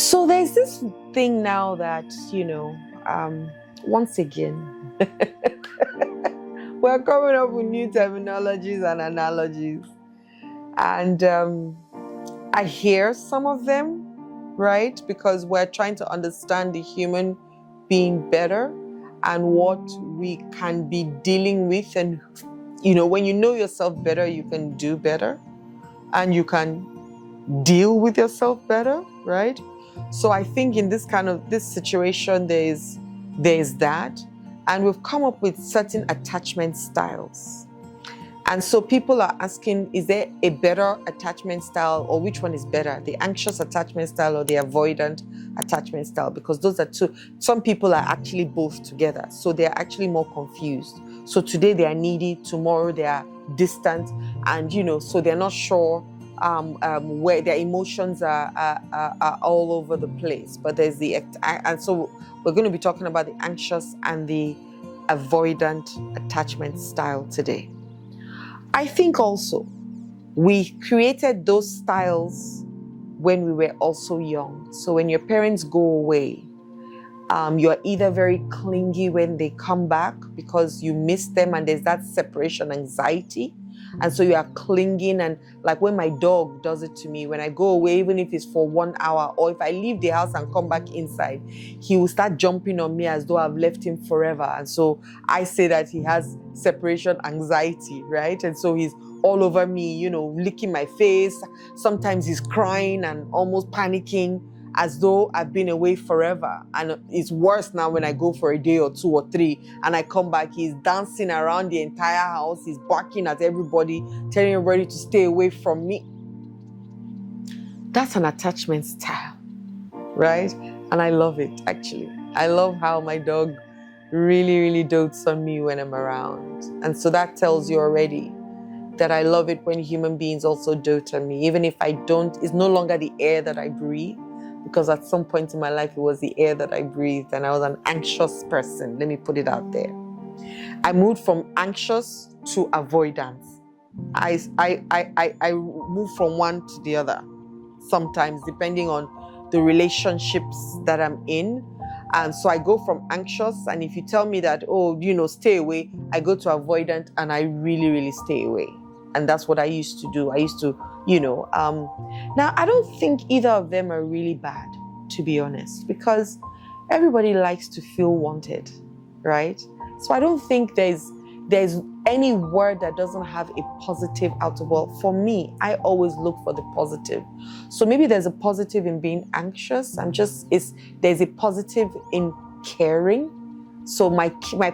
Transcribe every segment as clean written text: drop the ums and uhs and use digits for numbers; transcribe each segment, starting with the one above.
So there's this thing now that, once again, we're coming up with new terminologies and analogies. And I hear some of them, right? Because we're trying to understand the human being better and what we can be dealing with. And, when you know yourself better, you can do better and you can deal with yourself better, right? So I think in this situation, there's that. And we've come up with certain attachment styles. And so people are asking, is there a better attachment style, or which one is better? The anxious attachment style or the avoidant attachment style? Because those are two. Some people are actually both together. So they're actually more confused. So today they are needy, tomorrow they are distant. And, so they're not sure where their emotions are all over the place. But there's and so we're going to be talking about the anxious and the avoidant attachment style today. I think also we created those styles when we were also young. So when your parents go away, you're either very clingy when they come back because you miss them and there's that separation anxiety. And so you are clinging, and like when my dog does it to me, when I go away, even if it's for 1 hour, or if I leave the house and come back inside, he will start jumping on me as though I've left him forever. And so I say that he has separation anxiety, right? And so he's all over me, licking my face. Sometimes he's crying and almost panicking as though I've been away forever. And it's worse now when I go for a day or 2 or 3 and I come back, he's dancing around the entire house, he's barking at everybody, telling everybody to stay away from me. That's an attachment style, right? And I love it, actually. I love how my dog really, really dotes on me when I'm around. And so that tells you already that I love it when human beings also dote on me. Even if I don't, it's no longer the air that I breathe. Because at some point in my life, it was the air that I breathed, and I was an anxious person. Let me put it out there. I moved from anxious to avoidance. I move from one to the other, sometimes depending on the relationships that I'm in. And so I go from anxious, and if you tell me that, stay away, I go to avoidant, and I really, really stay away. And that's what I used to do. I used to, now I don't think either of them are really bad, to be honest, because everybody likes to feel wanted, right? So I don't think there's any word that doesn't have a positive outcome. Well, for me, I always look for the positive. So maybe there's a positive in being anxious. There's a positive in caring. So my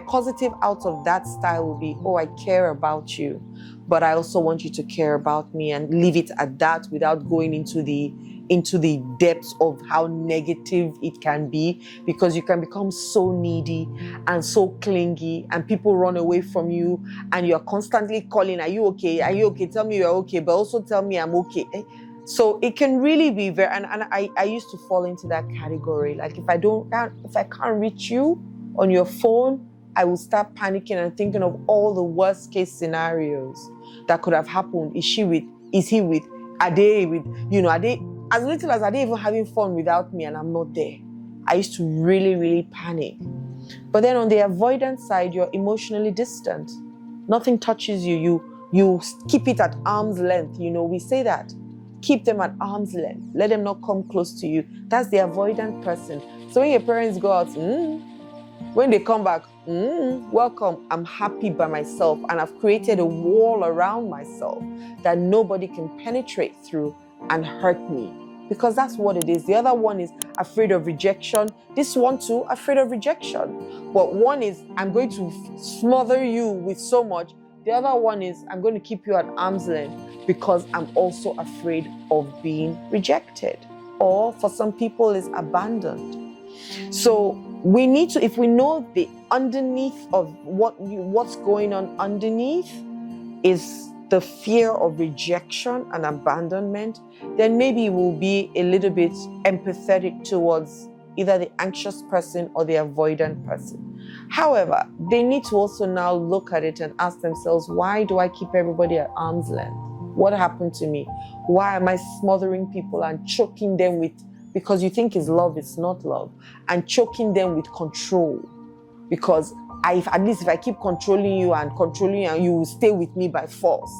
positive out of that style will be, I care about you, but I also want you to care about me, and leave it at that without going into the depths of how negative it can be, because you can become so needy and so clingy, and people run away from you, and you're constantly calling, are you okay? Are you okay? Tell me you're okay, but also tell me I'm okay. So it can really be very, and I used to fall into that category. Like if I can't reach you on your phone, I will start panicking and thinking of all the worst case scenarios that could have happened. Is he with? Are they as little as are they even having fun without me and I'm not there? I used to really, really panic. But then on the avoidance side, you're emotionally distant. Nothing touches you. You keep it at arm's length. We say that. Keep them at arm's length. Let them not come close to you. That's the avoidant person. So when your parents go out, when they come back, welcome, I'm happy by myself, and I've created a wall around myself that nobody can penetrate through and hurt me, because that's what it is. The other one is afraid of rejection. This one too, afraid of rejection. But one is, I'm going to smother you with so much. The other one is, I'm going to keep you at arm's length because I'm also afraid of being rejected. Or for some people, is abandoned. So we need to, if we know the underneath of what's going on underneath is the fear of rejection and abandonment, then maybe we'll be a little bit empathetic towards either the anxious person or the avoidant person. However, they need to also now look at it and ask themselves, why do I keep everybody at arm's length? What happened to me? Why am I smothering people and choking them with because you think it's love, it's not love. And choking them with control, because at least if I keep controlling you, you will stay with me by force.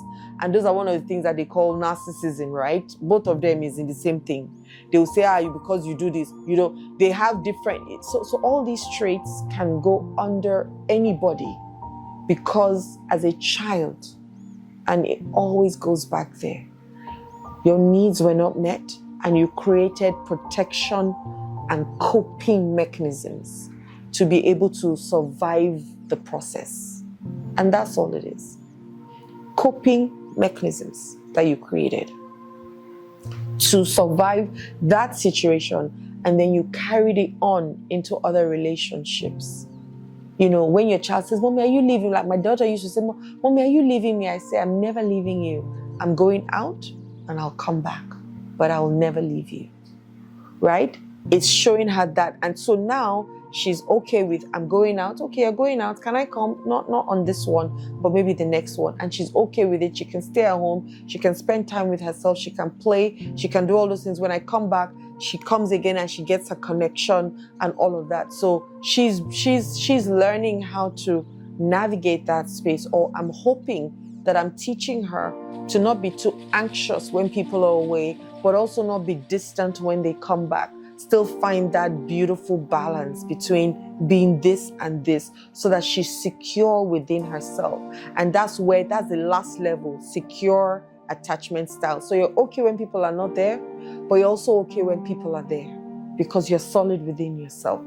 And those are one of the things that they call narcissism, right? Both of them is in the same thing. They will say, because you do this, they have different. So all these traits can go under anybody, because as a child, and it always goes back there, your needs were not met, and you created protection and coping mechanisms to be able to survive the process. And that's all it is. Coping mechanisms that you created to survive that situation, and then you carried it on into other relationships. When your child says, "Mommy, are you leaving?" Like my daughter used to say, "Mommy, are you leaving me?" I say, "I'm never leaving you. I'm going out and I'll come back, but I will never leave you." Right? It's showing her that. And so now she's okay with, I'm going out. Okay, you're going out. Can I come? Not on this one, but maybe the next one. And she's okay with it. She can stay at home. She can spend time with herself. She can play. She can do all those things. When I come back, she comes again and she gets a connection and all of that. So she's learning how to navigate that space. Or I'm hoping that I'm teaching her to not be too anxious when people are away, but also not be distant when they come back. Still find that beautiful balance between being this and this, so that she's secure within herself. And that's the last level, secure attachment style. So you're okay when people are not there, but you're also okay when people are there, because you're solid within yourself.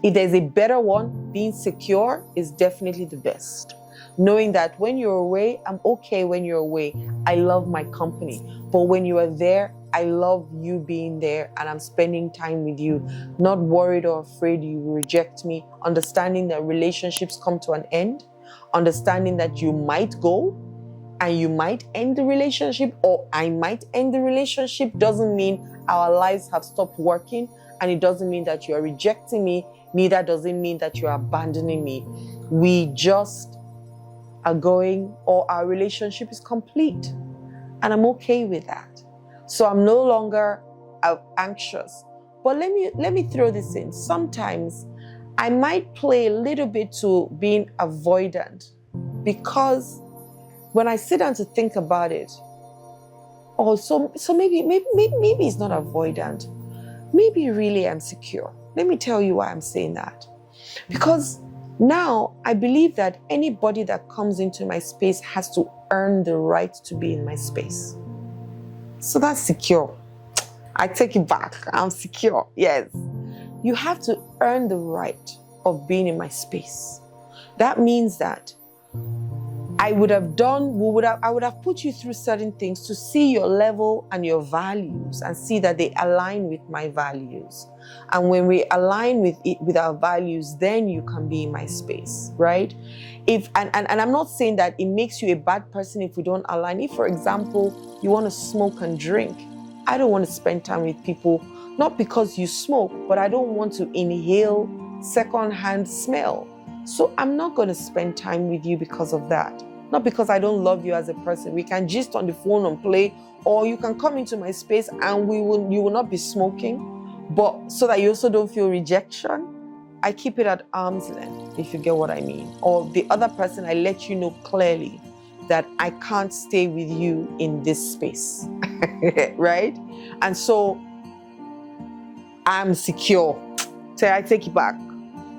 If there's a better one, being secure is definitely the best. Knowing that when you're away, I'm okay when you're away. I love my company. But when you are there, I love you being there, and I'm spending time with you. Not worried or afraid you will reject me. Understanding that relationships come to an end. Understanding that you might go and you might end the relationship, or I might end the relationship, doesn't mean our lives have stopped working. And it doesn't mean that you are rejecting me. Neither does it mean that you are abandoning me. We just are going, or our relationship is complete. And I'm okay with that. So I'm no longer anxious. But let me throw this in. Sometimes I might play a little bit to being avoidant, because when I sit down to think about it, so maybe it's not avoidant. Maybe really I'm secure. Let me tell you why I'm saying that. Because now I believe that anybody that comes into my space has to earn the right to be in my space. So that's secure. I take it back. I'm secure. Yes. You have to earn the right of being in my space. That means that I would have put you through certain things to see your level and your values, and see that they align with my values. And when we align with our values, then you can be in my space, right? And I'm not saying that it makes you a bad person if we don't align. If, for example, you want to smoke and drink, I don't want to spend time with people, not because you smoke, but I don't want to inhale secondhand smell. So I'm not going to spend time with you because of that. Not because I don't love you as a person. We can gist on the phone and play, or you can come into my space and you will not be smoking, but so that you also don't feel rejection. I keep it at arm's length, if you get what I mean. Or the other person, I let you know clearly that I can't stay with you in this space, right? And so I'm secure. So I take it back.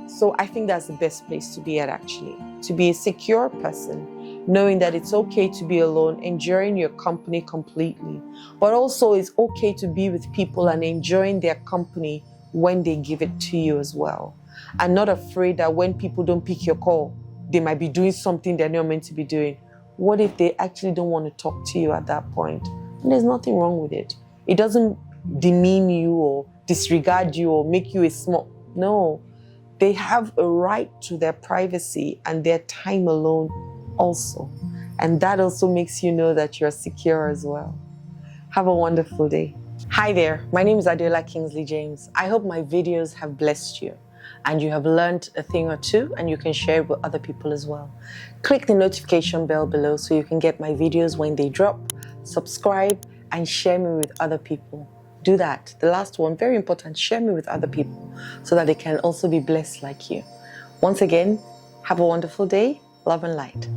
So I think that's the best place to be at, actually. To be a secure person, knowing that it's okay to be alone, enjoying your company completely. But also it's okay to be with people and enjoying their company when they give it to you as well. And not afraid that when people don't pick your call, they might be doing something they're not meant to be doing. What if they actually don't want to talk to you at that point? And there's nothing wrong with it. It doesn't demean you or disregard you or make you a small. No. They have a right to their privacy and their time alone also. And that also makes you know that you're secure as well. Have a wonderful day. Hi there, my name is Adeola Kingsley James. I hope my videos have blessed you and you have learned a thing or two, and you can share it with other people as well. Click the notification bell below so you can get my videos when they drop. Subscribe and share me with other people. do that. The last one, very important, share me with other people so that they can also be blessed like you. Once again, have a wonderful day. Love and light.